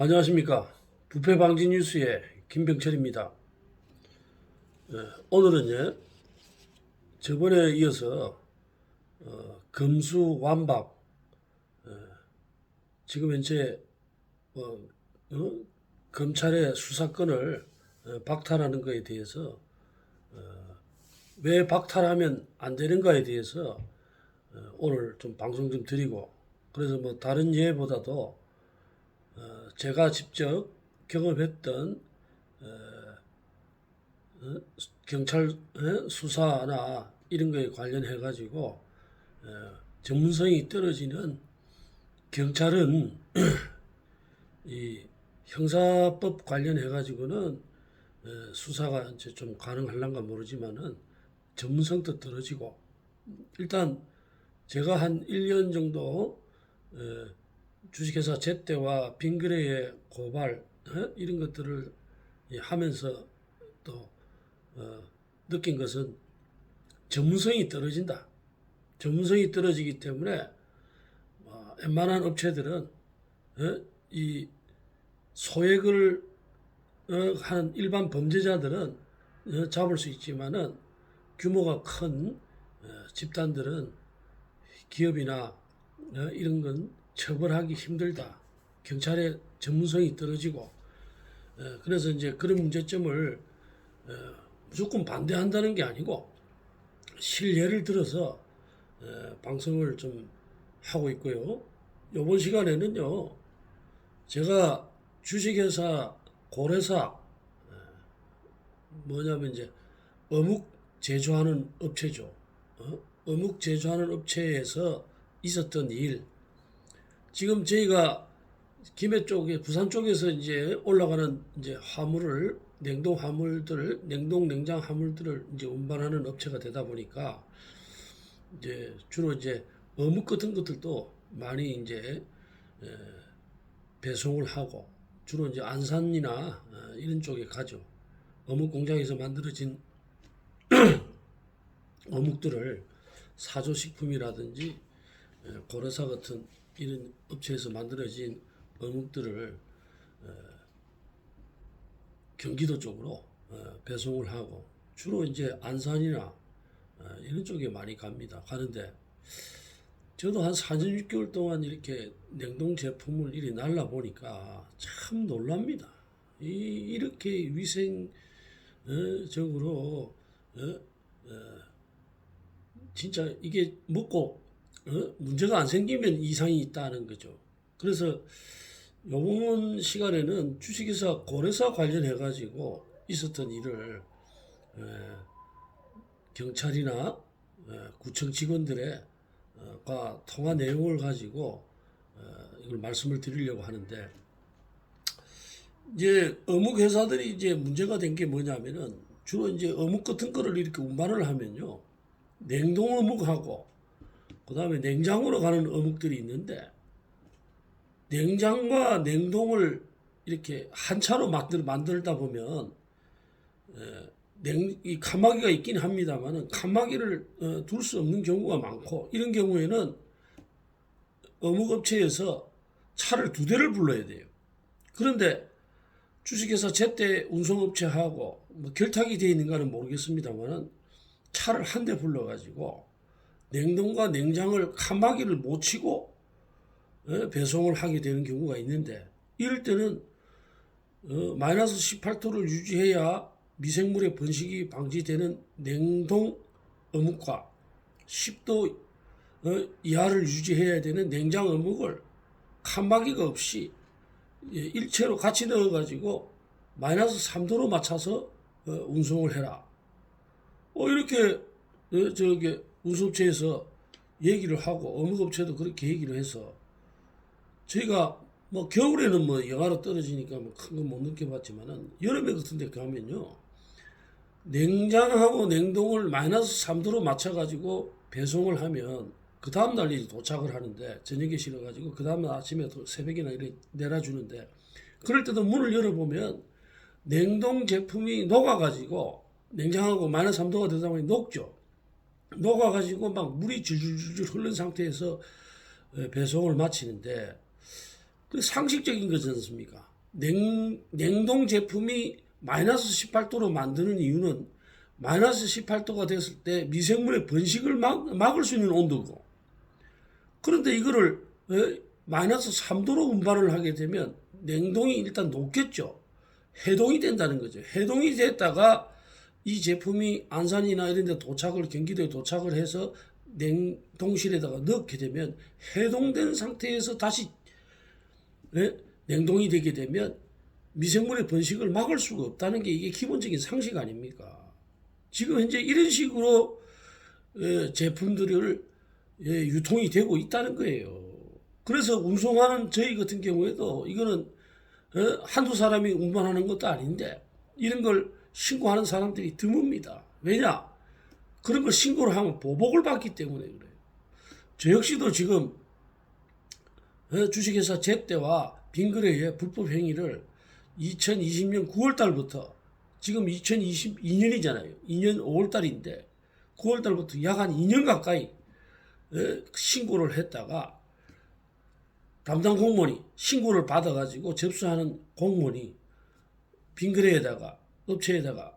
안녕하십니까. 부패방지 뉴스의 김병철입니다. 오늘은요, 저번에 이어서 검수완박, 지금 현재 검찰의 수사권을 박탈하는 것에 대해서 왜 박탈하면 안 되는가에 대해서 오늘 좀 방송 좀 드리고, 그래서 뭐 다른 예보다도 제가 직접 경험했던 경찰 수사나 이런 거에 관련해 가지고 전문성이 떨어지는 경찰은 이 형사법 관련해 가지고는 수사가 이제 좀 가능할란가 모르지만은 전문성도 떨어지고, 일단 제가 한 1년 정도 주식회사 제때와 빙그레의 고발 이런 것들을 하면서 또 느낀 것은 전문성이 떨어진다. 전문성이 떨어지기 때문에 웬만한 업체들은 이 소액을 하는 일반 범죄자들은 잡을 수 있지만은 규모가 큰 집단들은 기업이나 이런 건 처벌하기 힘들다. 경찰의 전문성이 떨어지고, 그래서 이제 그런 문제점을 무조건 반대한다는 게 아니고 실례를 들어서 방송을 좀 하고 있고요. 이번 시간에는요, 제가 주식회사 고래사, 뭐냐면 이제 어묵 제조하는 업체죠. 어묵 제조하는 업체에서 있었던 일, 지금 저희가 김해 쪽에 부산 쪽에서 이제 올라가는 이제 화물을 냉동 화물들을 냉동 냉장 화물들을 이제 운반하는 업체가 되다 보니까 이제 주로 이제 어묵 같은 것들도 많이 이제 배송을 하고, 주로 이제 안산이나 이런 쪽에 가죠. 어묵 공장에서 만들어진 어묵들을 사조식품이라든지 고래사 같은 이런 업체에서 만들어진 어묵들을 경기도 쪽으로 배송을 하고, 주로 이제 안산이나 이런 쪽에 많이 갑니다. 가는데 저도 한 4년 6개월 동안 이렇게 냉동 제품을 이리 날라 보니까 참 놀랍니다. 이렇게 위생적으로 진짜 이게 먹고 문제가 안 생기면 이상이 있다는 거죠. 그래서 이번 시간에는 주식회사 고래사 관련해 가지고 있었던 일을 경찰이나 구청 직원들의 과 통화 내용을 가지고 이걸 말씀을 드리려고 하는데, 이제 어묵 회사들이 이제 문제가 된 게 뭐냐면은 주로 이제 어묵 같은 거를 이렇게 운반을 하면요, 냉동 어묵하고 그 다음에 냉장으로 가는 어묵들이 있는데, 냉장과 냉동을 이렇게 한 차로 만들다 보면 이 칸막이가 있긴 합니다만은 칸막이를 둘 수 없는 경우가 많고, 이런 경우에는 어묵업체에서 차를 2대를 불러야 돼요. 그런데 주식회사 제때 운송업체하고 뭐 결탁이 되어 있는가는 모르겠습니다만은 차를 한 대 불러가지고 냉동과 냉장을 칸막이를 못 치고 배송을 하게 되는 경우가 있는데, 이럴 때는 마이너스 18도를 유지해야 미생물의 번식이 방지되는 냉동 어묵과 10도 이하를 유지해야 되는 냉장 어묵을 칸막이가 없이 일체로 같이 넣어가지고 마이너스 3도로 맞춰서 운송을 해라. 이렇게 저기 운송업체에서 얘기를 하고, 어묵업체도 그렇게 얘기를 해서 저희가 뭐 겨울에는 뭐 영하로 떨어지니까 뭐 큰 거 못 느껴봤지만은 여름에 같은 데 가면요, 냉장하고 냉동을 마이너스 3도로 맞춰가지고 배송을 하면 그 다음날 일이 도착을 하는데, 저녁에 실어가지고 그 다음날 아침에 새벽이나 이렇게 내려주는데, 그럴 때도 문을 열어보면 냉동 제품이 녹아가지고, 냉장하고 마이너스 3도가 되다 보니 녹죠. 녹아가지고 막 물이 줄줄줄 흐른 상태에서 배송을 마치는데, 그 상식적인 거지 않습니까? 냉동 제품이 마이너스 18도로 만드는 이유는 마이너스 18도가 됐을 때 미생물의 번식을 막을 수 있는 온도고, 그런데 이거를 마이너스 3도로 운반을 하게 되면 냉동이 일단 녹겠죠. 해동이 된다는 거죠. 해동이 됐다가 이 제품이 안산이나 이런 데 경기도에 도착을 해서 냉동실에다가 넣게 되면 해동된 상태에서 다시 냉동이 되게 되면 미생물의 번식을 막을 수가 없다는 게 이게 기본적인 상식 아닙니까? 지금 현재 이런 식으로 제품들을 유통이 되고 있다는 거예요. 그래서 운송하는 저희 같은 경우에도 이거는 한두 사람이 운반하는 것도 아닌데 이런 걸 신고하는 사람들이 드뭅니다. 왜냐? 그런 걸 신고를 하면 보복을 받기 때문에 그래요. 저 역시도 지금 주식회사 제때와 빙그레의 불법 행위를 2020년 9월 달부터 지금 2022년이잖아요. 2년 5월 달인데 9월 달부터 약 한 2년 가까이 신고를 했다가 담당 공무원이 신고를 받아가지고 접수하는 공무원이 빙그레에다가 업체에다가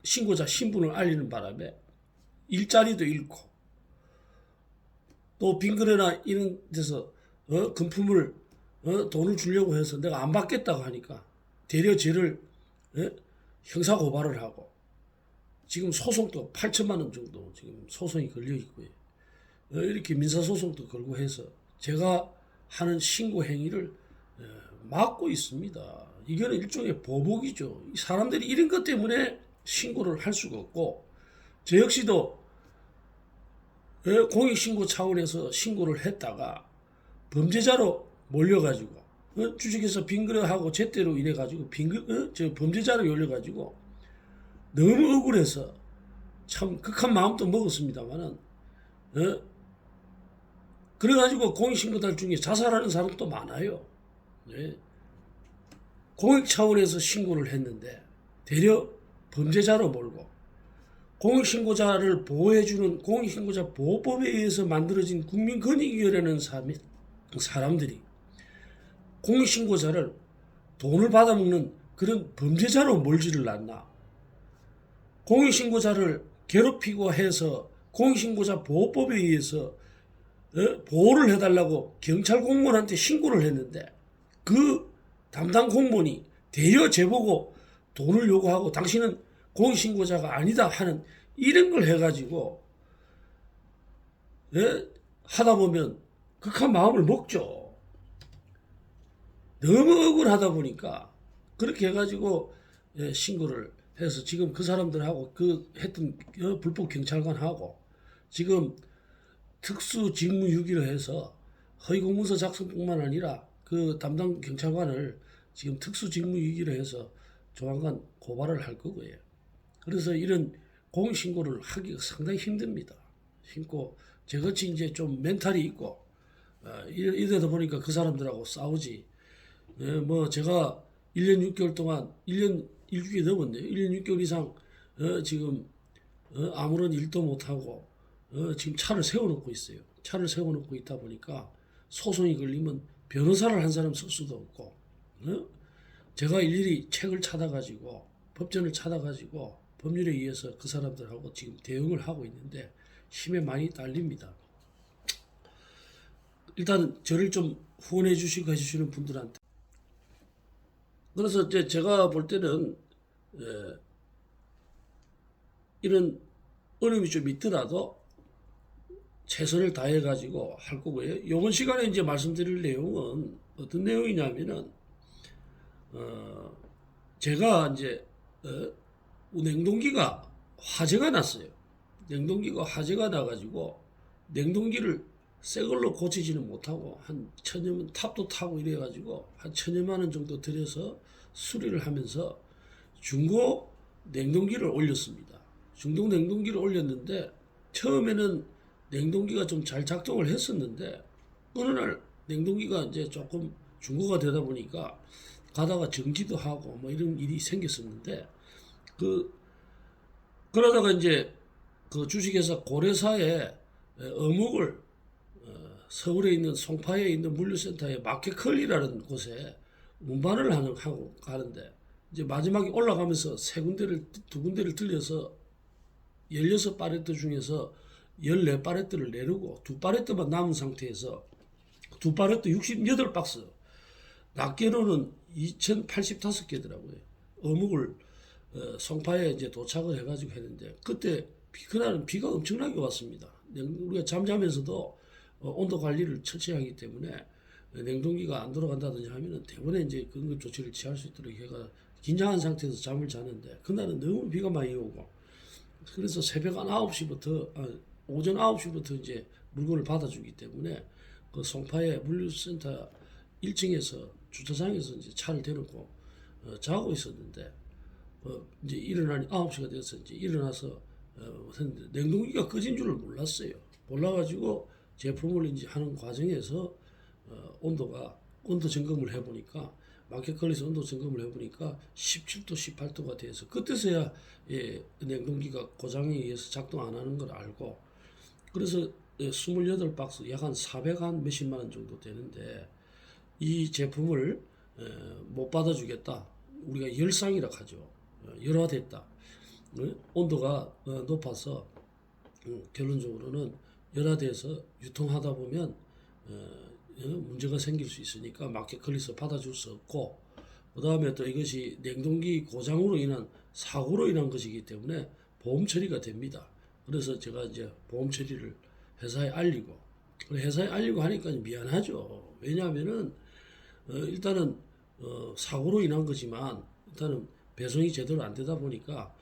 신고자 신분을 알리는 바람에 일자리도 잃고 또 빙그레나 이런 데서 금품을 돈을 주려고 해서 내가 안 받겠다고 하니까 되려 쟤를 형사 고발을 하고 지금 소송도 8천만 원 정도 지금 소송이 걸려 있고요. 이렇게 민사 소송도 걸고 해서 제가 하는 신고 행위를 막고 있습니다. 이거는 일종의 보복이죠. 사람들이 이런 것 때문에 신고를 할 수가 없고, 저 역시도 공익신고 차원에서 신고를 했다가 범죄자로 몰려가지고 주식회사 빙그레하고 제때로 인해가지고 범죄자로 열려가지고 너무 억울해서 참 극한 마음도 먹었습니다만은 그래가지고 공익신고달 중에 자살하는 사람도 많아요. 네. 공익 차원에서 신고를 했는데 되려 범죄자로 몰고 공익신고자를 보호해주는 공익신고자 보호법에 의해서 만들어진 국민권익위원회라는 사람들이 공익신고자를 돈을 받아먹는 그런 범죄자로 몰지를 않나. 공익신고자를 괴롭히고 해서 공익신고자 보호법에 의해서 보호를 해달라고 경찰 공무원한테 신고를 했는데 그 담당 공무원이 대여 제보고 돈을 요구하고 당신은 공익신고자가 아니다 하는 이런 걸 해가지고 하다 보면 극한 마음을 먹죠. 너무 억울하다 보니까 그렇게 해가지고 신고를 해서 지금 그 사람들하고 그 했던 불법 경찰관하고 지금 특수직무유기로 해서 허위공문서 작성뿐만 아니라 그 담당 경찰관을 지금 특수직무유기로 해서 조만간 고발을 할 거고요. 그래서 이런 공익신고를 하기가 상당히 힘듭니다. 힘고 저같이 이제 좀 멘탈이 있고 이러다 보니까 그 사람들하고 싸우지. 뭐 제가 1년 6개월 동안 1년 1주기 넘었네요. 1년 6개월 이상 지금 아무런 일도 못하고 지금 차를 세워놓고 있어요. 차를 세워놓고 있다 보니까 소송이 걸리면 변호사를 한 사람 쓸 수도 없고 제가 일일이 책을 찾아가지고 법전을 찾아가지고 법률에 의해서 그 사람들하고 지금 대응을 하고 있는데 힘에 많이 딸립니다. 일단 저를 좀 후원해 주시고 해주시는 분들한테 그래서 이제 제가 볼 때는 이런 어려움이 좀 있더라도 최선을 다해 가지고 할 거고요. 이번 시간에 이제 말씀드릴 내용은 어떤 내용이냐면은 제가 이제 냉동기가 화재가 났어요. 냉동기가 화재가 나가지고 냉동기를 새 걸로 고치지는 못하고 한 천여만 탑도 타고 이래가지고 한 천여만 원 정도 들여서 수리를 하면서 중고 냉동기를 올렸습니다. 중동 냉동기를 올렸는데 처음에는 냉동기가 좀 잘 작동을 했었는데 어느 날 냉동기가 이제 조금 중고가 되다 보니까 가다가 정지도 하고 뭐 이런 일이 생겼었는데 그러다가 이제 그 주식회사 고래사에 어묵을 서울에 있는 송파에 있는 물류센터의 마켓컬리라는 곳에 운반을 하고 가는데 이제 마지막에 올라가면서 두 군데를 들려서 16파레트 중에서 14파레트를 내리고 2파레트만 남은 상태에서 2파레트 68박스, 낱개로는 2085개더라고요. 어묵을 송파에 이제 도착을 해가지고 했는데, 그때 그날은 비가 엄청나게 왔습니다. 우리가 잠자면서도 온도 관리를 철저히 하기 때문에 냉동기가 안 돌아간다든지 하면은 대부분에 이제 응급 조치를 취할 수 있도록 해가 긴장한 상태에서 잠을 자는데, 그날은 너무 비가 많이 오고, 그래서 새벽 한 9시부터 오전 9시부터 이제 물건을 받아주기 때문에 그 송파의 물류센터 1층에서 주차장에서 이제 차를 대놓고 자고 있었는데, 이제 일어나니 9시가 돼서 이제 일어나서 했는데 냉동기가 꺼진 줄을 몰랐어요. 몰라가지고 제품을 이제 하는 과정에서 온도 점검을 해보니까, 마켓컬리에서 온도 점검을 해보니까 17도, 18도가 돼서, 그때서야 냉동기가 고장에 의해서 작동 안 하는 걸 알고, 그래서 28박스 약 한 400 한 몇십만 원 정도 되는데, 이 제품을 못 받아주겠다. 우리가 열상이라 하죠. 열화됐다. 온도가 높아서 결론적으로는 열화돼서 유통하다 보면 문제가 생길 수 있으니까 마켓컬리에서 받아줄 수 없고, 그 다음에 또 이것이 냉동기 고장으로 인한 사고로 인한 것이기 때문에 보험 처리가 됩니다. 그래서 제가 이제 보험 처리를 회사에 알리고, 회사에 알리고 하니까 미안하죠. 왜냐하면은 일단은 사고로 인한 거지만 일단은 배송이 제대로 안 되다 보니까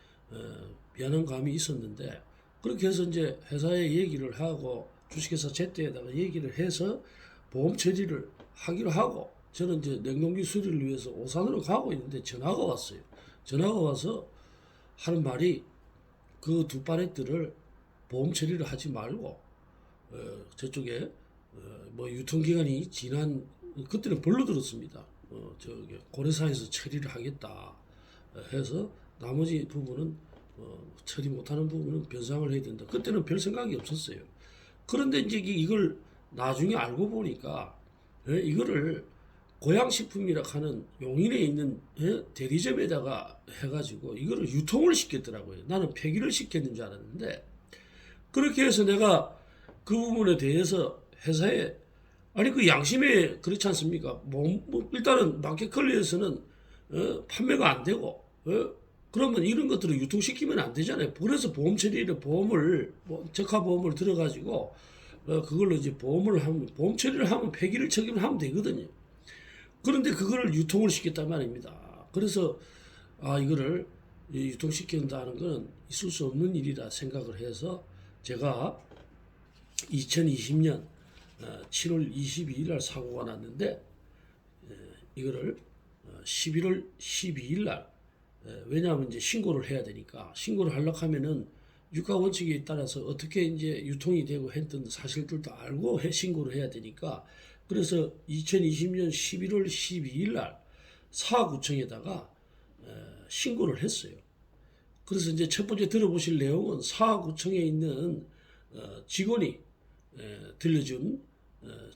미안한 감이 있었는데, 그렇게 해서 이제 회사에 얘기를 하고 주식회사 제때에다가 얘기를 해서 보험 처리를 하기로 하고, 저는 이제 냉동기 수리를 위해서 오산으로 가고 있는데 전화가 왔어요. 전화가 와서 하는 말이, 그 2파레트를 보험 처리를 하지 말고 저쪽에 뭐 유통기간이 지난, 그때는 벌로 들었습니다. 저기 고려사에서 처리를 하겠다 해서 나머지 부분은 처리 못하는 부분은 변상을 해야 된다. 그때는 별 생각이 없었어요. 그런데 이제 이걸 나중에 알고 보니까 이거를 고양식품이라 하는 용인에 있는 대리점에다가 해가지고 이거를 유통을 시켰더라고요. 나는 폐기를 시켰는 줄 알았는데, 그렇게 해서 내가 그 부분에 대해서 회사에, 아니 그 양심에 그렇지 않습니까? 뭐 일단은 마켓컬리에서는 판매가 안 되고, 그러면 이런 것들을 유통시키면 안 되잖아요. 그래서 보험 처리를, 보험을 적합 보험을 들어가지고 그걸로 이제 보험 처리를 하면 폐기를 책임을 하면 되거든요. 그런데 그거를 유통을 시켰단 말입니다. 그래서 이거를 유통시킨다는 것은 있을 수 없는 일이라 생각을 해서, 제가 2020년 7월 22일 날 사고가 났는데, 이거를 11월 12일 날, 왜냐하면 이제 신고를 해야 되니까, 신고를 하려고 하면은 유가 원칙에 따라서 어떻게 이제 유통이 되고 했던 사실들도 알고 신고를 해야 되니까, 그래서 2020년 11월 12일 날 사구청에다가 신고를 했어요. 그래서 이제 첫 번째 들어보실 내용은 사구청에 있는 직원이 들려준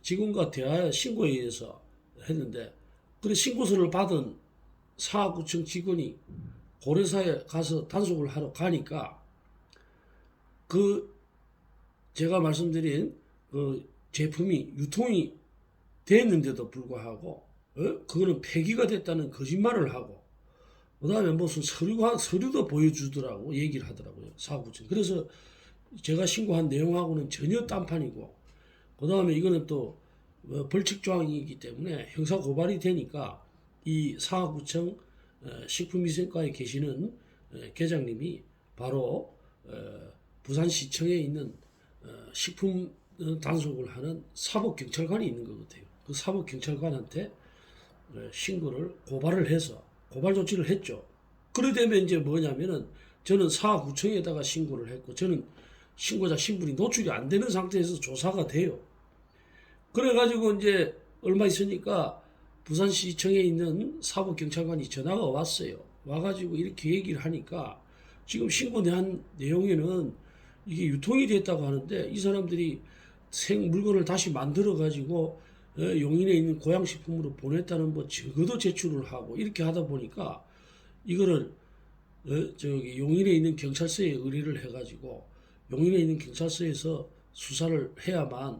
직원과 대화 신고에 의해서 했는데, 그래 신고서를 받은 사구청 직원이 고려사에 가서 단속을 하러 가니까, 그 제가 말씀드린 그 제품이 유통이 됐는데도 불구하고 그거는 폐기가 됐다는 거짓말을 하고, 그 다음에 무슨 서류도 보여주더라고, 얘기를 하더라고요, 사구청. 그래서 제가 신고한 내용하고는 전혀 딴판이고, 그 다음에 이거는 또 벌칙 조항이기 때문에 형사 고발이 되니까, 이 사구청 식품위생과에 계시는 계장님이 바로 부산시청에 있는 식품 단속을 하는 사법경찰관이 있는 것 같아요. 그 사법경찰관한테 신고를, 고발을 해서 고발 조치를 했죠. 그래 되면 이제 뭐냐면은, 저는 사구청에다가 신고를 했고, 저는 신고자 신분이 노출이 안 되는 상태에서 조사가 돼요. 그래가지고 이제 얼마 있으니까 부산시청에 있는 사법경찰관이 전화가 왔어요. 와가지고 이렇게 얘기를 하니까, 지금 신고한 내용에는 이게 유통이 됐다고 하는데, 이 사람들이 생 물건을 다시 만들어가지고 용인에 있는 고양식품으로 보냈다는 뭐 증거도 제출을 하고 이렇게 하다 보니까 이거를 저기 용인에 있는 경찰서에 의뢰를 해가지고 용인에 있는 경찰서에서 수사를 해야만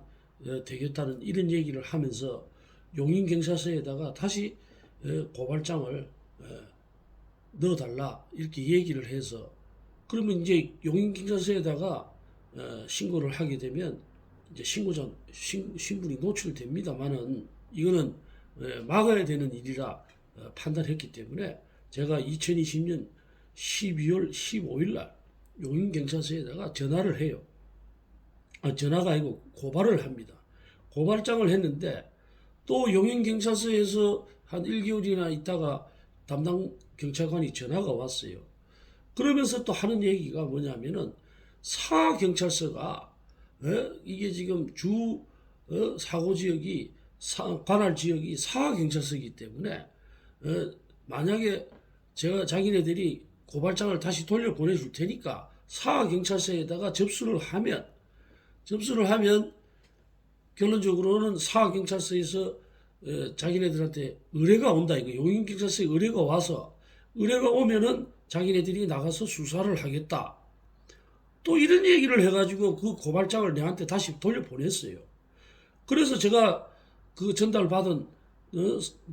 되겠다는 이런 얘기를 하면서 용인 경찰서에다가 다시 고발장을 넣어달라 이렇게 얘기를 해서 그러면 이제 용인 경찰서에다가 신고를 하게 되면 이제 신고전 신분이 노출됩니다만은 이거는 막아야 되는 일이라 판단했기 때문에 제가 2020년 12월 15일 날 용인 경찰서에다가 전화를 해요. 전화가 아니고 고발을 합니다. 고발장을 했는데 또 용인 경찰서에서 한 1개월이나 있다가 담당 경찰관이 전화가 왔어요. 그러면서 또 하는 얘기가 뭐냐면은 사경찰서가 이게 지금 주 사고 지역이 관할 지역이 사경찰서이기 때문에 만약에 제가 자기네들이 고발장을 다시 돌려 보내줄 테니까 사경찰서에다가 접수를 하면 결론적으로는 사경찰서에서 자기네들한테 의뢰가 온다 이거 용인경찰서에 의뢰가 와서 의뢰가 오면은 자기네들이 나가서 수사를 하겠다. 또 이런 얘기를 해가지고 그 고발장을 내한테 다시 돌려보냈어요. 그래서 제가 그 전달받은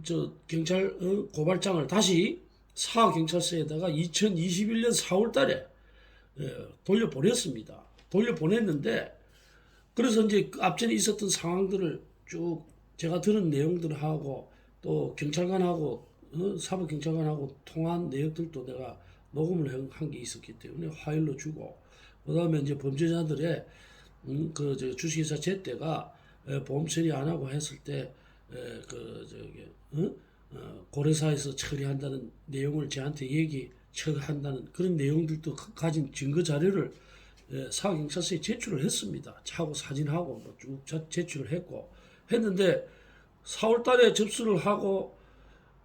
저 경찰 고발장을 다시 사경찰서에다가 2021년 4월 달에 돌려보냈습니다. 돌려보냈는데 그래서 이제 앞전에 있었던 상황들을 쭉 제가 들은 내용들하고 또 경찰관하고 사법경찰관하고 통한 내역들도 내가 녹음을 한 게 있었기 때문에 파일로 주고 그다음에 이제 범죄자들의 그 주식회사 제때가 보험 처리 안 하고 했을 때 고려사에서 처리한다는 내용을 저한테 처리한다는 그런 내용들도 가진 증거 자료를 사경찰서에 제출을 했습니다. 차고 사진하고 뭐 쭉 제출을 했는데 4월 달에 접수를 하고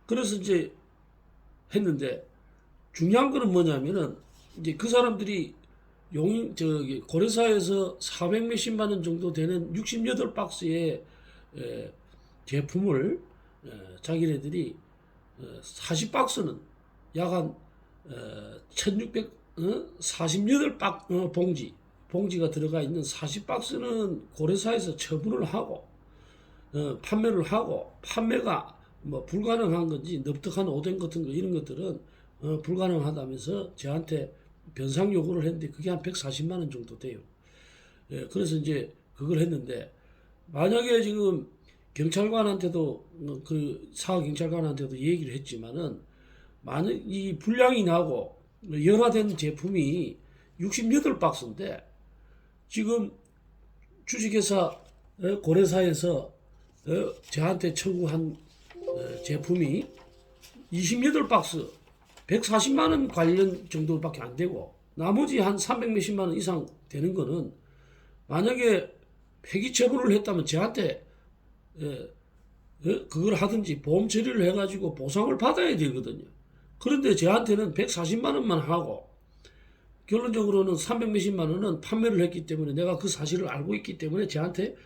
그래서 이제 했는데 중요한 거는 뭐냐면은 이제 그 사람들이 고려사에서 400 몇십만 원 정도 되는 68박스의 제품을 자기네들이 40박스는 약한 1648 봉지가 들어가 있는 40박스는 고려사에서 처분을 하고 판매를 하고 판매가 뭐 불가능한 건지 납득한 오뎅 같은 거 이런 것들은 불가능하다면서 저한테 변상 요구를 했는데 그게 한 140만 원 정도 돼요. 그래서 이제 그걸 했는데 만약에 지금 경찰관한테도 그 사경찰관한테도 얘기를 했지만은 만약 이 불량이 나고 열화된 제품이 68박스인데 지금 주식회사 고려사에서 저한테 청구한 제품이 28박스 140만 원 관련 정도밖에 안 되고 나머지 한 300 몇십만 원 이상 되는 거는 만약에 폐기 처분을 했다면 저한테 그걸 하든지 보험 처리를 해가지고 보상을 받아야 되거든요. 그런데 저한테는 140만 원만 하고 결론적으로는 300 몇십만 원은 판매를 했기 때문에 내가 그 사실을 알고 있기 때문에 저한테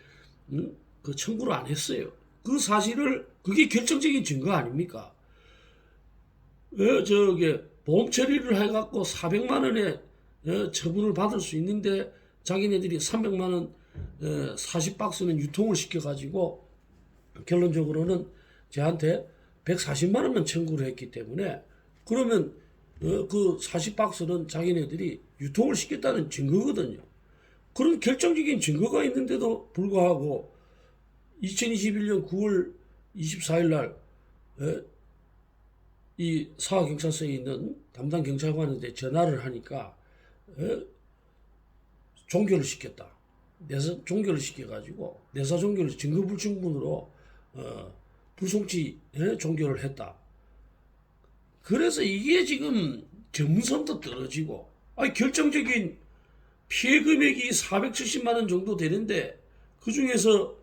그 청구를 안 했어요. 그 사실을 그게 결정적인 증거 아닙니까? 보험 처리를 해갖고 400만 원의 처분을 받을 수 있는데 자기네들이 300만 원 40박스는 유통을 시켜가지고 결론적으로는 저한테 140만 원만 청구를 했기 때문에 그러면 그 40박스는 자기네들이 유통을 시켰다는 증거거든요. 그런 결정적인 증거가 있는데도 불구하고 2021년 9월 24일 날 이 사경찰서에 있는 담당 경찰관한테 전화를 하니까 종결을 시켰다. 종결을 시켜가지고 내사 종결을 증거불충분으로 불송치 종결을 했다. 그래서 이게 지금 전문성도 떨어지고 결정적인 피해 금액이 470만 원 정도 되는데 그 중에서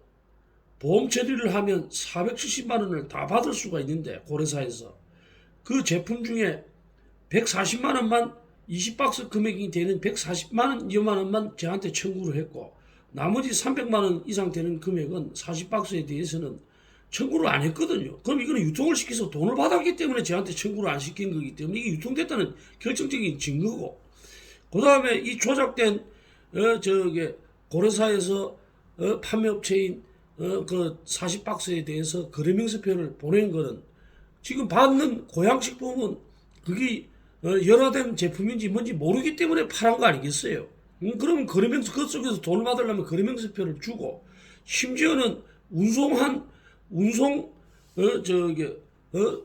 보험 처리를 하면 470만 원을 다 받을 수가 있는데 고려사에서 그 제품 중에 140만 원만 20박스 금액이 되는 140만 원만 저한테 청구를 했고 나머지 300만 원 이상 되는 금액은 40박스에 대해서는 청구를 안 했거든요. 그럼 이거는 유통을 시켜서 돈을 받았기 때문에 저한테 청구를 안 시킨 거기 때문에 이게 유통됐다는 결정적인 증거고, 그 다음에 이 조작된 고려사에서 판매업체인 그 40박스에 대해서 거래명세표를 보낸 거는 지금 받는 고양식품은 그게 열화된 제품인지 뭔지 모르기 때문에 팔은 거 아니겠어요? 그러면 거래명세 그쪽에서 돈을 받으려면 거래명세표를 주고, 심지어는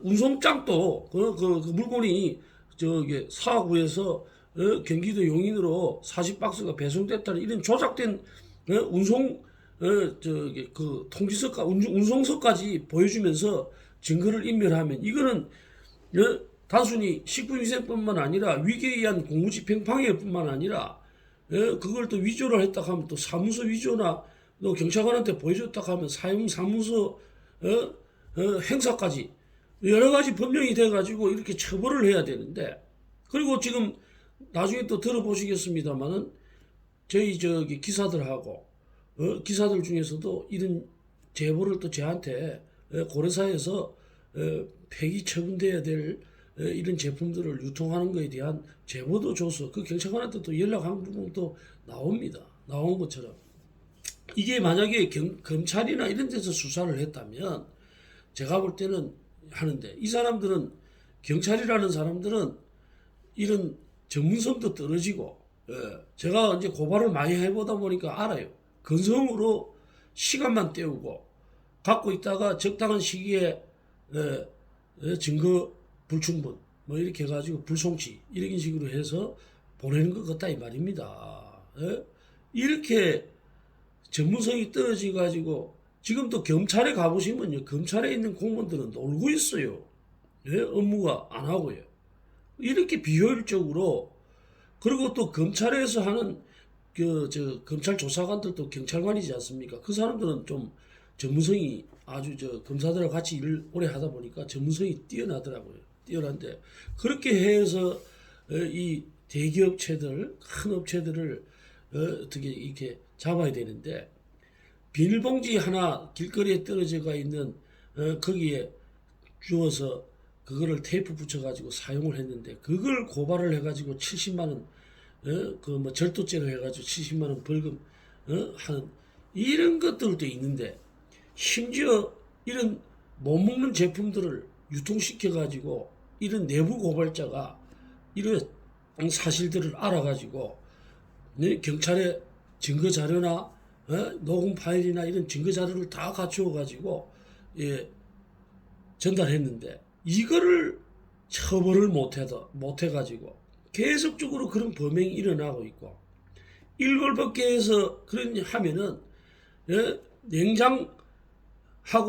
운송장도 그 물건이 사구에서 경기도 용인으로 40박스가 배송됐다는 이런 조작된 그 통지서까 운송서까지 보여주면서 증거를 인멸하면 이거는 단순히 식품위생뿐만 아니라 위계에 의한 공무집행방해뿐만 아니라 그걸 또 위조를 했다 하면 또 사무소 위조나 또 경찰관한테 보여줬다 하면 사무소 행사까지 여러 가지 법령이 돼가지고 이렇게 처벌을 해야 되는데, 그리고 지금 나중에 또 들어보시겠습니다만은 저희 기사들하고 기사들 중에서도 이런 제보를 또 저한테 고려사에서 폐기 처분돼야 될 이런 제품들을 유통하는 것에 대한 제보도 줘서 그 경찰관한테 또 연락한 부분도 나옵니다. 나온 것처럼 이게 만약에 검찰이나 이런 데서 수사를 했다면 제가 볼 때는 하는데, 이 사람들은 경찰이라는 사람들은 이런 전문성도 떨어지고, 제가 이제 고발을 많이 해보다 보니까 알아요. 근성으로 시간만 때우고 갖고 있다가 적당한 시기에 증거 불충분 뭐 이렇게 해가지고 불송치 이런 식으로 해서 보내는 것 같다 이 말입니다. 이렇게 전문성이 떨어져 가지고 지금 또 검찰에 가보시면요, 검찰에 있는 공무원들은 놀고 있어요. 업무가 안 하고요. 이렇게 비효율적으로. 그리고 또 검찰에서 하는 검찰 조사관들도 경찰관이지 않습니까? 그 사람들은 좀 전문성이 아주 검사들하고 같이 일을 오래 하다 보니까 전문성이 뛰어나더라고요. 뛰어난데 그렇게 해서 이 대기업체들, 큰 업체들을 어떻게 이렇게 잡아야 되는데, 비닐봉지 하나 길거리에 떨어져가 있는 거기에 주워서 그거를 테이프 붙여가지고 사용을 했는데 그걸 고발을 해가지고 70만 원 뭐 절도죄를 해가지고 70만 원 벌금 하는 이런 것들도 있는데, 심지어 이런 못 먹는 제품들을 유통시켜가지고 이런 내부 고발자가 이런 사실들을 알아가지고 경찰에 증거 자료나 녹음 파일이나 이런 증거 자료를 다 갖추어 가지고 전달했는데 이거를 처벌을 못 해가지고 계속적으로 그런 범행이 일어나고 있고, 일벌백계해서 그런 하면은 냉장하고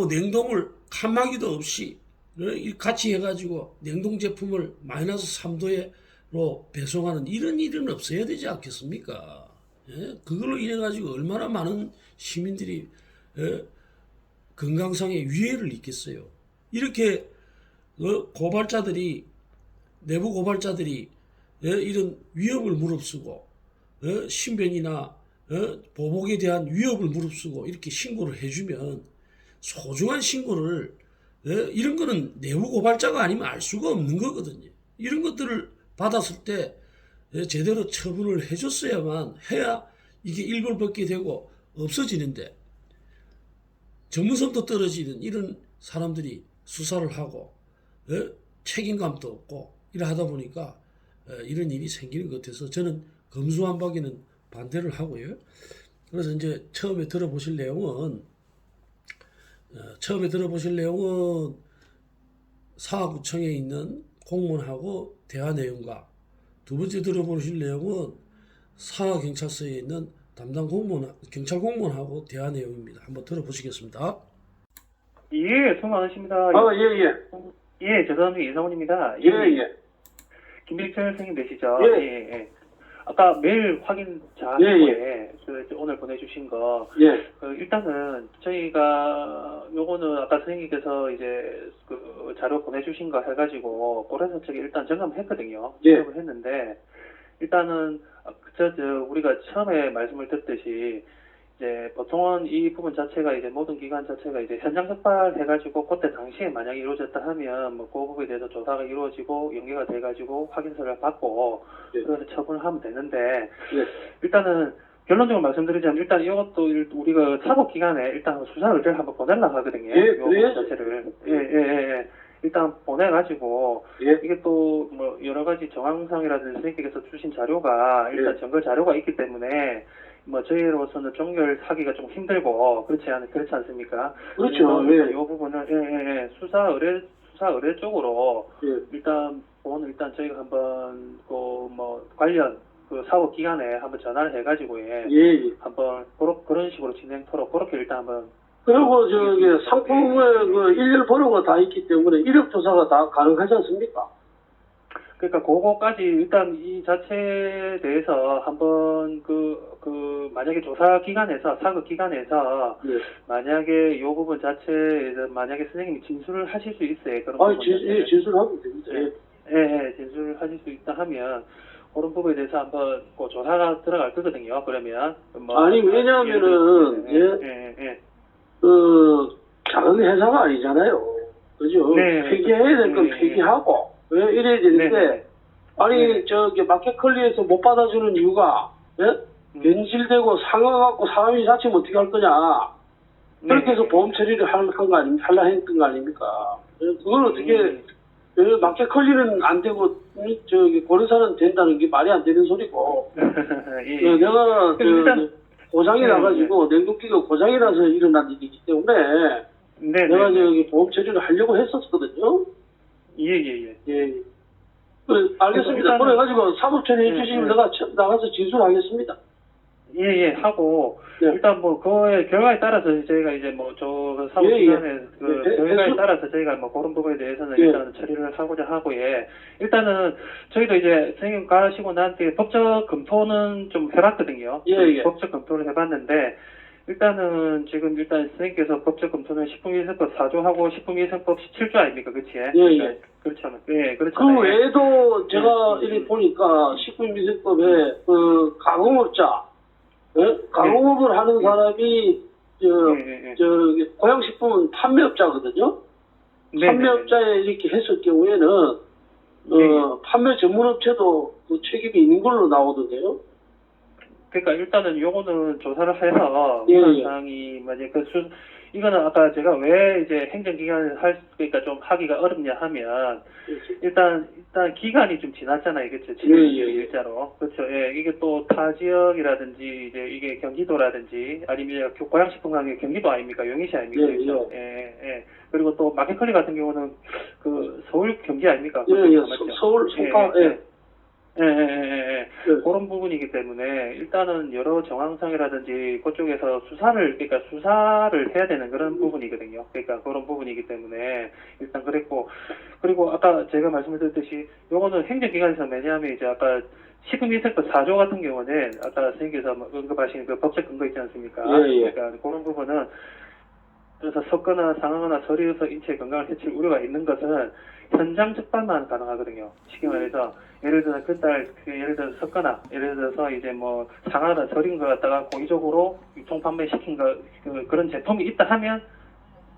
냉동을 칸막이도 없이 같이 해가지고 냉동 제품을 마이너스 3도로 배송하는 이런 일은 없어야 되지 않겠습니까? 그걸로 인해 가지고 얼마나 많은 시민들이 건강상의 위해를 입겠어요. 이렇게 고발자들이, 내부 고발자들이 이런 위협을 무릅쓰고 신변이나 보복에 대한 위협을 무릅쓰고 이렇게 신고를 해주면, 소중한 신고를 이런 거는 내부 고발자가 아니면 알 수가 없는 거거든요. 이런 것들을 받았을 때 제대로 처분을 해줬어야만 해야 이게 일벌백계 되고 없어지는데, 전문성도 떨어지는 이런 사람들이 수사를 하고 책임감도 없고 이러하다 보니까 이런 일이 생기는 것 같아서 저는 검수완박에는 반대를 하고요. 그래서 이제 처음에 들어보실 내용은 사하구청에 있는 공무원하고 대화 내용과, 두 번째 들어보실 내용은 사하경찰서에 있는 담당 경찰 공무원하고 대화 내용입니다. 한번 들어보시겠습니다. 예, 수고 많으십니다. 예. 예, 죄송합니다. 이상훈입니다. 예. 김백철 선생님 되시죠? 예. 예. 아까 메일 확인 잘 예. 거에 오늘 보내주신 거. 예. 일단은 저희가 요거는 아까 선생님께서 이제 그 자료 보내주신 거 해가지고 고려사 측에 일단 점검했거든요. 예. 점검을 했는데 일단은 우리가 처음에 말씀을 듣듯이 이제 보통은 이 부분 자체가 이제 모든 기관 자체가 이제 현장 적발해가지고 그때 당시에 만약에 이루어졌다 하면 뭐 그 부분에 대해서 조사가 이루어지고 연계가 돼가지고 확인서를 받고 예. 그래서 처분을 하면 되는데 예. 일단은 결론적으로 말씀드리자면 일단 이것도 우리가 사법기관에 일단 수사 의뢰를 한번 보내려고 하거든요. 예, 이 부분 그래야죠. 자체를 예. 일단 보내가지고 예. 이게 또 뭐 여러 가지 정황상이라든지 선생님께서 주신 자료가 일단 예. 증거 자료가 있기 때문에 뭐 저희로서는 종결하기가 좀 힘들고 그렇지 않습니까? 그렇죠. 그래서 예. 이 부분은 수사 의뢰 쪽으로 예. 일단 저희가 한번 그 뭐 관련 그 사업 기관에 한번 전화를 해가지고 예. 한번 그런 식으로 진행토록 그렇게 일단 한번 그리고 상품의 그 일렬 번호가 다 있기 때문에 이력 조사가 다 가능하지 않습니까? 그러니까 그거까지 일단 이 자체에 대해서 한번 만약에 조사 기관에서 사급 기관에서 예. 만약에 이 부분 자체에서 만약에 선생님이 진술을 하실 수 있어요. 그런 아니, 부분 예, 진술하면 됩니다. 예. 예, 진술을 하실 수 있다 하면 그런 부분에 대해서 한번 그 조사가 들어갈 거거든요. 그러면 아니, 왜냐하면은, 작은 회사가 아니잖아요. 그죠? 네. 폐기해야 될 건 네. 폐기하고, 왜 이래야 되는데, 네. 아니, 마켓컬리에서 못 받아주는 이유가, 예? 변질되고 상하갖고 사람이 다치면 어떻게 할 거냐. 그렇게 해서 보험 처리를 하려 했던 거 아닙니까? 그걸 어떻게, 마켓컬리는 안 되고, 고려사는 된다는 게 말이 안 되는 소리고. 예. 내가, 일단, 고장이 나가지고, 냉동기가 고장이 나서 일어난 일이기 때문에, 내가 보험 처리를 하려고 했었거든요. 예. 알겠습니다. 일단은- 그래가지고 사법 처리해 주시면 내가 나가서 진술하겠습니다. 예, 하고, 네. 일단 그거의 결과에 따라서 저희가 이제 사법기관의 결과에 따라서 저희가 그런 부분에 대해서는 일단은 처리를 하고자 하고, 일단은 저희도 이제 선생님 가시고 나한테 법적 검토는 좀 해봤거든요. 법적 검토를 해봤는데, 일단은 일단 선생님께서 법적 검토는 식품위생법 4조하고 식품위생법 17조 아닙니까? 그치? 그렇잖아요. 그렇잖아요. 그 외에도 제가 이렇게 보니까 식품위생법에 가공업자, 가공업을 하는 사람이 고양식품은 판매업자거든요. 판매업자에 이렇게 했을 경우에는 판매 전문업체도 그 책임이 있는 걸로 나오던데요. 그러니까 일단은 요거는 조사를 해서 우선 사항이 만약 이거는 아까 제가 왜 이제 행정기관을 그러니까 좀 하기가 어렵냐 하면 일단 기간이 좀 지났잖아요, 그렇죠? 일자로 그렇죠. 이게 또 타 지역이라든지 이제 이게 경기도라든지 아니면 고양식품 가게 경기도 아닙니까? 용인시 아닙니까? 그렇죠? 그리고 또 마켓컬리 같은 경우는 그 서울 경기 아닙니까? 서울 송파. 그런 부분이기 때문에 일단은 여러 정황상이라든지 그쪽에서 수사를 해야 되는 그런 부분이거든요. 그러니까 그런 부분이기 때문에 일단 그랬고, 그리고 아까 제가 말씀드렸듯이 요거는 행정기관에서 왜냐하면 이제 아까 식품위생법 4조 같은 경우는 아까 선생님께서 언급하신 그 법적 근거 있지 않습니까? 그러니까 그런 부분은 그래서 섞거나 상하거나 서류에서 인체 건강을 해칠 우려가 있는 것은 현장 적발만 가능하거든요. 쉽게 말해서 예를 들어서 예를 들어서 섞거나 예를 들어서 이제 상하거나 서린 거 갖다가 고의적으로 유통 판매시킨 그런 제품이 있다 하면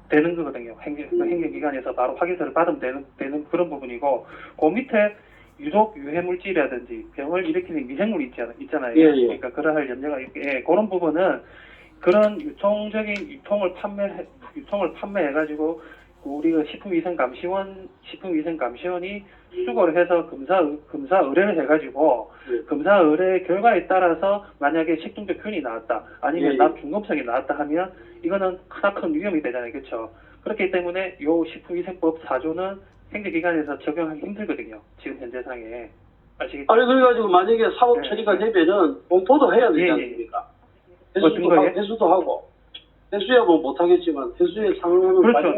되는 거거든요. 행정기관에서 바로 확인서를 받으면 되는 그런 부분이고, 그 밑에 유독 유해물질이라든지 병을 일으키는 미생물이 있잖아요. 그러니까 그러할 염려가 있게 그런 부분은 그런 유통을 판매해가지고 우리가 식품위생감시원이 수거를 해서 검사 의뢰를 해가지고 검사 의뢰 결과에 따라서 만약에 식중독 균이 나왔다 아니면 중금속이 나왔다 하면 이거는 크나큰 위험이 되잖아요, 그렇죠? 그렇기 때문에 요 식품위생법 4조는 행정기관에서 적용하기 힘들거든요, 지금 현재상에. 아시겠죠? 아니 그래가지고 만약에 사법 처리가 되면은 공포도 해야 되지 않습니까? 회수도 하고. 회수야 못하겠지만 회수에 상응하는 그렇죠.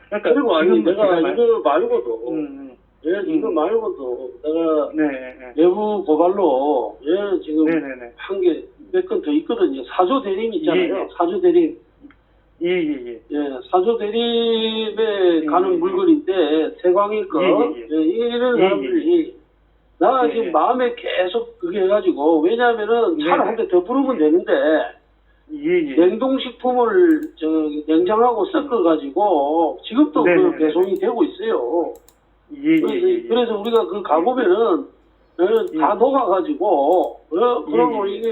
그러니까 그리고 아니 내가 이거 말고도 이거 말고도 내가 내부 고발로 지금 한 게 몇 건 더 있거든요. 사조 대림 있잖아요. 사조 대림. 사조 대림에 가는 물건인데 세광일 거 이런 사람들이 나 예, 지금 예. 마음에 계속 그게 해가지고, 왜냐하면은 차를 네. 한 대 더 부르면 되는데, 예. 냉동식품을 냉장하고 섞어가지고, 지금도 네, 그 네, 네. 배송이 되고 있어요. 예. 그래서 우리가 그 가보면은, 다 예. 녹아가지고, 그러면 예.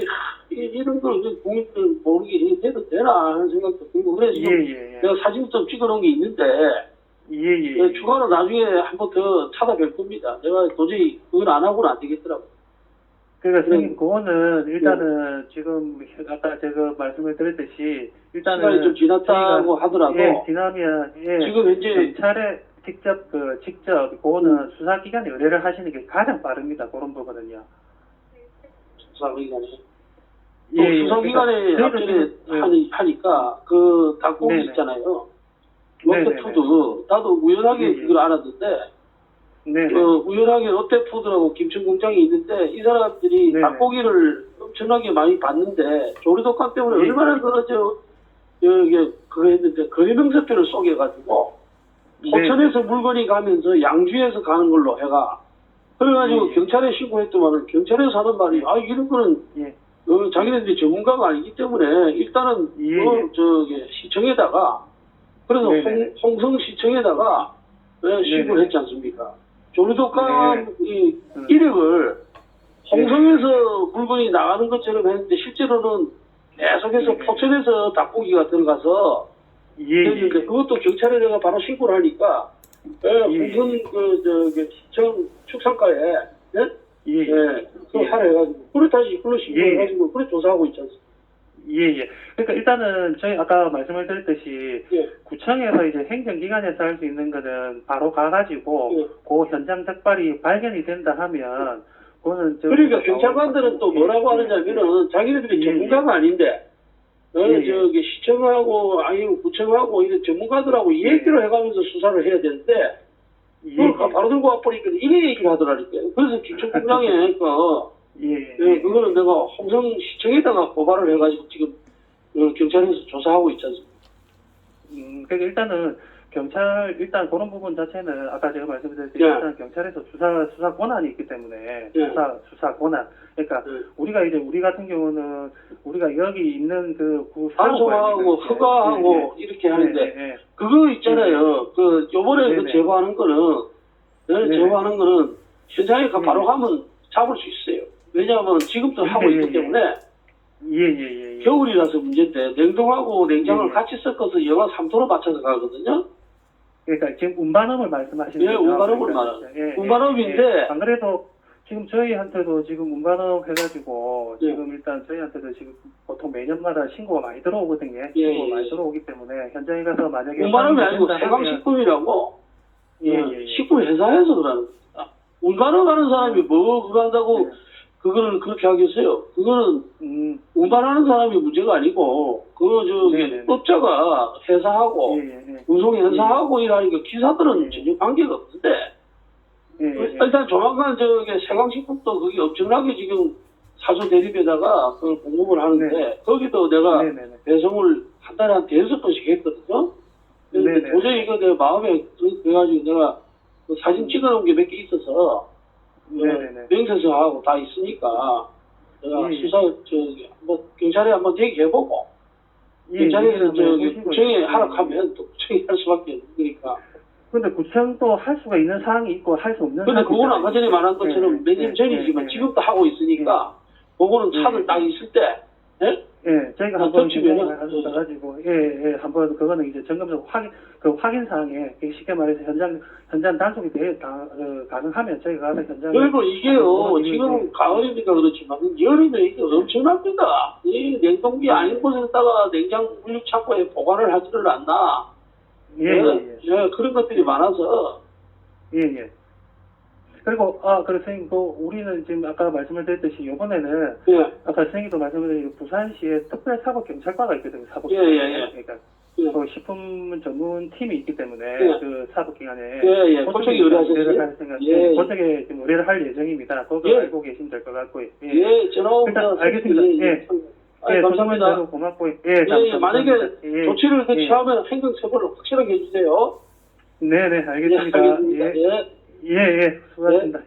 이게, 이런 걸 국민들 모르게 해도 되나 하는 생각도 들고, 그래서 지금 예. 내가 사진 좀 찍어놓은 게 있는데, 예. 추가로 나중에 한 번 더 찾아뵐 겁니다. 내가 도저히 그걸 안 하고는 안 되겠더라고. 그러니까 선생님 그거는 일단은 지금 아까 제가 말씀을 드렸듯이 일단은 시간이 좀 지났다고 저희가, 하더라도, 예, 지나면 지금 현재 경찰에 직접 그거는 수사기관에 의뢰를 하시는 게 가장 빠릅니다. 그런 부분은요. 수사기관에. 또 예, 수사기관에 그러니까 앞전에 저희도 하니까 그 닭고기 네네. 있잖아요. 네네네. 롯데푸드. 나도 우연하게 예. 그걸 알았는데, 네. 우연하게 롯데푸드라고 김천공장이 있는데 이 사람들이 네네. 닭고기를 엄청나게 많이 받는데 조리독감 때문에 예. 얼마나 이게 그거 했는데 거리명세표를 쏘개가지고 네. 포천에서 물건이 가면서 양주에서 가는 걸로 해가 그래가지고 예. 경찰에 신고했더만은 경찰에서 하는 말이 이런 거는 예. 자기네들이 전문가가 아니기 때문에 일단은 예. 시청에다가 그래서 네네. 홍성시청에다가 신고를 네네. 했지 않습니까? 조류독감 네. 이력을 홍성에서 물건이 나가는 것처럼 했는데 실제로는 계속해서 네. 포천에서 닭고기가 들어가서 했는데 그것도 경찰에 내가 바로 신고를 하니까 홍성 시청 축산가에 그거 하라 해가지고 그래 다시 그걸로 신고해가지고 그래 조사하고 있지 않습니까? 그러니까 일단은 저희 아까 말씀을 드렸듯이 구청에서 이제 행정기관에서 할 수 있는 거는 바로 가가지고 그 현장 적발이 발견이 된다 하면 그거는 그러니까 경찰관들은 또 뭐라고 하느냐면은 자기네들이 전문가가 아닌데 시청하고 아니면 구청하고 이런 전문가들하고 얘기를 해가면서 수사를 해야 되는데 그걸 바로 들고 와버리니까 이래 얘기를 하더라니까요. 그래서 김천공장에 그거는 내가 홍성시청에다가 고발을 해가지고 지금 경찰에서 조사하고 있지 않습니까? 그러니까 일단은 경찰 일단 그런 부분 자체는 아까 제가 말씀드렸듯이 일단 경찰에서 수사 권한이 있기 때문에 수사 권한 그러니까 우리 같은 경우는 우리가 여기 있는 그 단속하고 허가하고 이렇게 하는데 그거 있잖아요. 그 요번에 그 제보하는 거는 현장에 바로 가면 잡을 수 있어요. 왜냐하면 지금도 하고 있기 때문에 겨울이라서 문제인데 냉동하고 냉장을 같이 섞어서 영하 3도로 맞춰서 가거든요. 그러니까 지금 운반음을 말씀하시는 거죠? 운반음을 말하는 운반음인데 안 그래도 지금 저희한테도 지금 운반음 해가지고 지금 일단 저희한테도 지금 보통 매년마다 신고가 많이 들어오거든요. 신고가 많이 들어오기 때문에 현장에 가서 만약에 운반음이 아니고 세강식품이라고 식품 회사에서 그러는 겁니다. 운반음 하는 사람이 뭐 그거 한다고 그거는 그렇게 하겠어요. 그거는 운반하는 사람이 문제가 아니고 업자가 회사하고 운송회사하고 일하니까 기사들은 전혀 관계가 없는데 일단 조만간 세강식품도 그게 엄청나게 지금 사조 대립에다가 그걸 공급을 하는데 거기도 내가 배송을 한 달에 한 5번씩 했거든요. 근데 도저히 이거 내 마음에 그래가지고 내가 그 사진 찍어놓은 게 몇 개 있어서 명세서하고 다 있으니까 내가 수사 한번 경찰에 한번 얘기해보고 경찰에서 구청에 하락하면 또 구청이 할 수밖에 없는 거니까. 근데 구청도 할 수가 있는 사항이 있고 할 수 없는. 근데 그거는 아까 전에 말한 것처럼 몇 년 전이지만 지금도 하고 있으니까 그거는 차들 딱 있을 때. 저희가 한번 가지고 한번 그거는 이제 점검적으로 확인 사항에 쉽게 말해서 현장 단속이 가능하면 저희가 가서 현장. 그리고 이게요 지금 가을이니까 그렇지만 여름에 이게 엄청납니다. 이 냉동기 아닌 곳에다가 냉장 물류 창고에 보관을 하지를 않나. 그런 것들이 많아서. 그리고 그래서 선생님 우리는 지금 아까 말씀을 드렸듯이 이번에는 아까 선생님도 말씀드린 부산시에 특별사법경찰과가 있거든요. 그러니까 그 식품 전문 팀이 있기 때문에 그 사법기관에 그쪽에 의뢰하셨어요? 그쪽에 지금 의뢰를 할 예정입니다. 그거 알고 계시면 될 것 같고요. 전화 오면 알겠습니다. 감사합니다. 고맙고요. 만약에 조치를 취하면 행정처벌을 확실하게 해주세요. 네네, 알겠습니다. 알겠습니다. 수고하셨습니다.